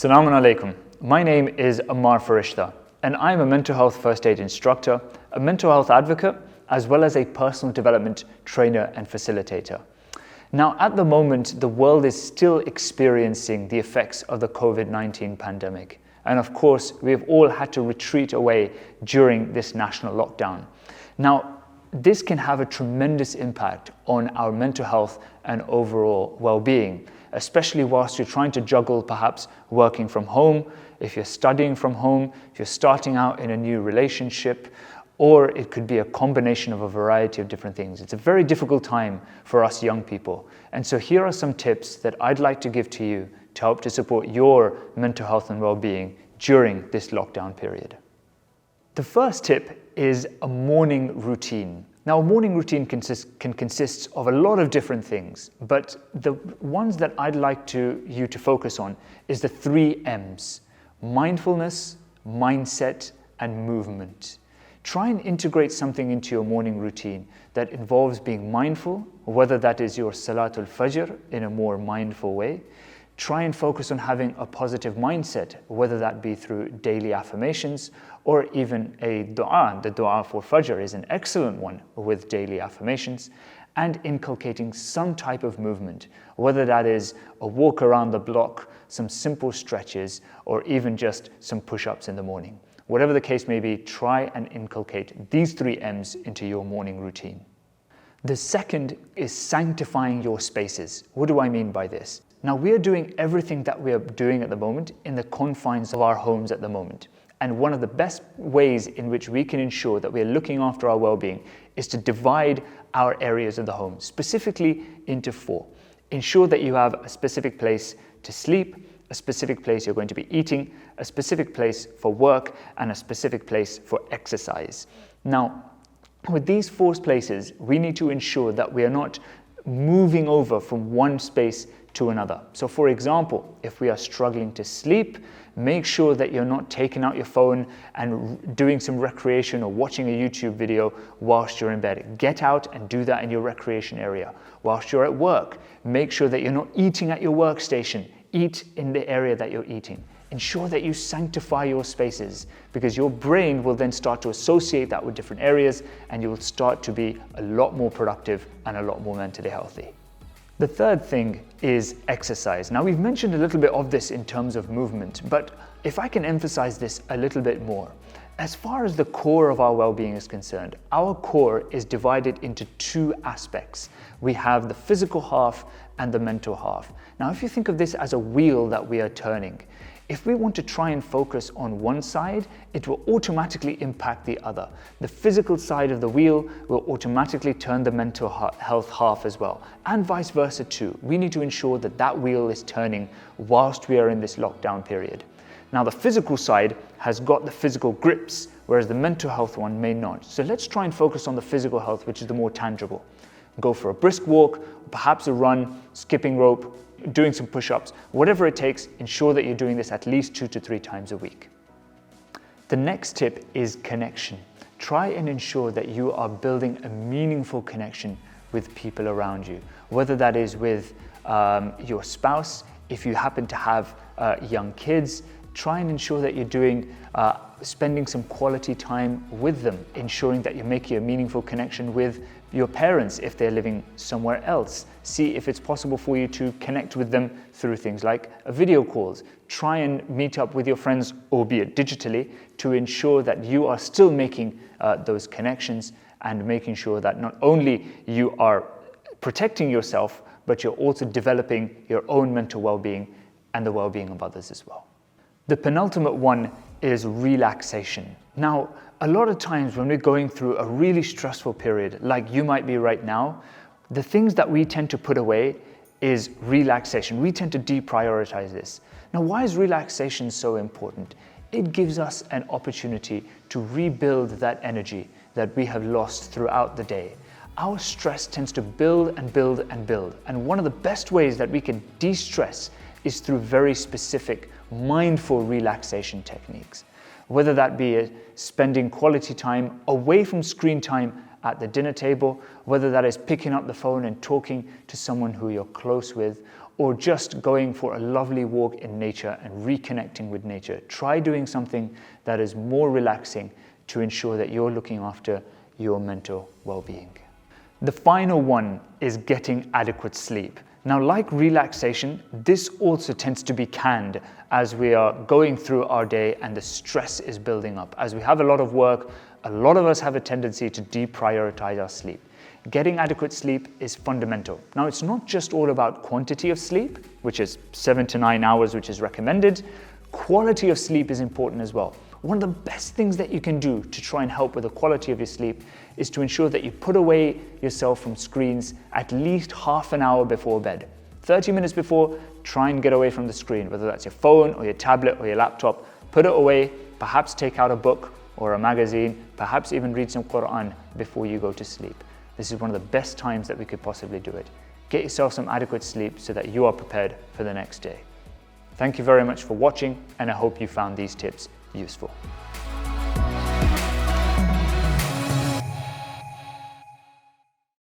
Assalamu alaikum. My name is Ammar Farishta, and I'm a mental health first aid instructor, a mental health advocate, as well as a personal development trainer and facilitator. Now, at the moment, the world is still experiencing the effects of the COVID-19 pandemic. And of course, we have all had to retreat away during this national lockdown. Now, this can have a tremendous impact on our mental health and overall well-being, especially whilst you're trying to juggle perhaps working from home, if you're studying from home, if you're starting out in a new relationship, or it could be a combination of a variety of different things. It's a very difficult time for us young people. And so here are some tips that I'd like to give to you to help to support your mental health and well-being during this lockdown period. The first tip is a morning routine. Now, a morning routine can consist of a lot of different things, but the ones that I'd like you to focus on is the 3 M's: mindfulness, mindset, and movement. Try and integrate something into your morning routine that involves being mindful, whether that is your Salatul Fajr in a more mindful way. Try and focus on having a positive mindset, whether that be through daily affirmations or even a dua. The dua for Fajr is an excellent one with daily affirmations, and inculcating some type of movement, whether that is a walk around the block, some simple stretches, or even just some push-ups in the morning. Whatever the case may be, try and inculcate these 3 M's into your morning routine. The second is sanctifying your spaces. What do I mean by this? Now, we are doing everything that we are doing at the moment in the confines of our homes at the moment. And one of the best ways in which we can ensure that we are looking after our well-being is to divide our areas of the home, specifically into 4. Ensure that you have a specific place to sleep, a specific place you're going to be eating, a specific place for work, and a specific place for exercise. Now, with these 4 places, we need to ensure that we are not moving over from one space to another. So for example, if we are struggling to sleep, make sure that you're not taking out your phone and doing some recreation or watching a YouTube video whilst you're in bed. Get out and do that in your recreation area. Whilst you're at work, make sure that you're not eating at your workstation. Eat in the area that you're eating. Ensure that you sanctify your spaces, because your brain will then start to associate that with different areas, and you will start to be a lot more productive and a lot more mentally healthy. The third thing is exercise. Now, we've mentioned a little bit of this in terms of movement, but if I can emphasize this a little bit more, as far as the core of our well-being is concerned, our core is divided into 2 aspects. We have the physical half and the mental half. Now, if you think of this as a wheel that we are turning, if we want to try and focus on one side, it will automatically impact the other. The physical side of the wheel will automatically turn the mental health half as well, and vice versa too. We need to ensure that that wheel is turning whilst we are in this lockdown period. Now, the physical side has got the physical grips, whereas the mental health one may not. So let's try and focus on the physical health, which is the more tangible. Go for a brisk walk, perhaps a run, skipping rope, doing some push-ups, whatever it takes. Ensure that you're doing this at least 2 to 3 times a week. The next tip is connection. Try and ensure that you are building a meaningful connection with people around you, whether that is with your spouse. If you happen to have young kids, try and ensure that you're spending some quality time with them, ensuring that you're making a meaningful connection with your parents if they're living somewhere else. See if it's possible for you to connect with them through things like video calls. Try and meet up with your friends, albeit digitally, to ensure that you are still making those connections and making sure that not only you are protecting yourself, but you're also developing your own mental well-being and the well-being of others as well. The penultimate one is relaxation. Now, a lot of times when we're going through a really stressful period, like you might be right now, the things that we tend to put away is relaxation. We tend to deprioritize this. Now, why is relaxation so important? It gives us an opportunity to rebuild that energy that we have lost throughout the day. Our stress tends to build and build and build. And one of the best ways that we can de-stress is through very specific mindful relaxation techniques. Whether that be spending quality time away from screen time at the dinner table, whether that is picking up the phone and talking to someone who you're close with, or just going for a lovely walk in nature and reconnecting with nature. Try doing something that is more relaxing to ensure that you're looking after your mental well-being. The final one is getting adequate sleep. Now, like relaxation, this also tends to be canned as we are going through our day and the stress is building up. As we have a lot of work, a lot of us have a tendency to deprioritize our sleep. Getting adequate sleep is fundamental. Now, it's not just all about quantity of sleep, which is 7 to 9 hours, which is recommended. Quality of sleep is important as well. One of the best things that you can do to try and help with the quality of your sleep is to ensure that you put away yourself from screens at least half an hour before bed. 30 minutes before, try and get away from the screen, whether that's your phone or your tablet or your laptop. Put it away, perhaps take out a book or a magazine, perhaps even read some Quran before you go to sleep. This is one of the best times that we could possibly do it. Get yourself some adequate sleep so that you are prepared for the next day. Thank you very much for watching, and I hope you found these tips useful.